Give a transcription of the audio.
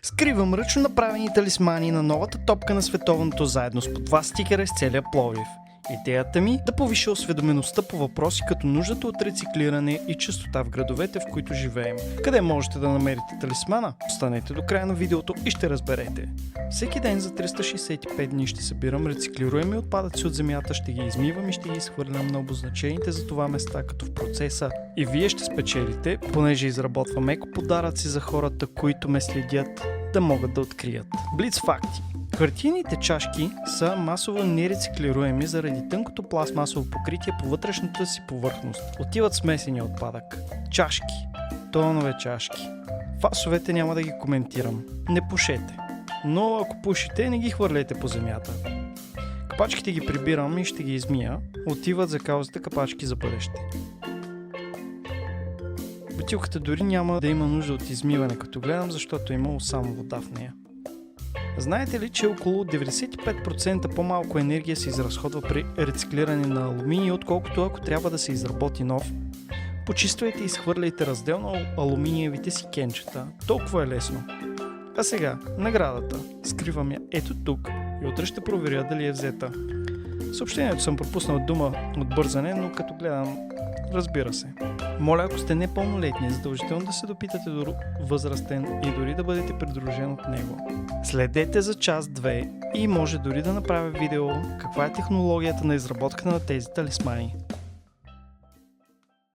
Скривам ръчно направени талисмани на новата топка на световното заедно с по 2 стикера из целия Пловдив. Идеята ми да повиши осведомеността по въпроси като нуждата от рециклиране и чистота в градовете, в които живеем. Къде можете да намерите талисмана? Останете до края на видеото и ще разберете. Всеки ден за 365 дни ще събирам рециклируеми отпадъци от земята, ще ги измивам и ще ги изхвърлям на обозначените за това места, като в процеса и вие ще спечелите, понеже изработвам еко подаръци за хората, които ме следят, да могат да открият. Блиц факти. Хартийните чашки са масово нерециклируеми заради тънкото пластмасово покритие по вътрешната си повърхност. Отиват смесения отпадък. Чашки. Тонове чашки. Фасовете няма да ги коментирам. Не пушете. Но ако пушите, не ги хвърляйте по земята. Капачките ги прибирам и ще ги измия. Отиват за каузата капачки за бъдеще. Бутилката дори няма да има нужда от измиване, като гледам, защото е имало само вода в нея. Знаете ли, че около 95% по-малко енергия се изразходва при рециклиране на алуминий, отколкото ако трябва да се изработи нов? Почиствайте и изхвърляйте разделно алуминиевите си кенчета. Толкова е лесно. А сега, наградата. Скривам я ето тук и утре ще проверя дали е взета. Съобщението съм пропуснал дума от бързане, но като гледам, разбира се. Моля, ако сте непълнолетни, задължително да се допитате до възрастен и дори да бъдете придружен от него. Следете за част 2 и може дори да направя видео каква е технологията на изработката на тези талисмани.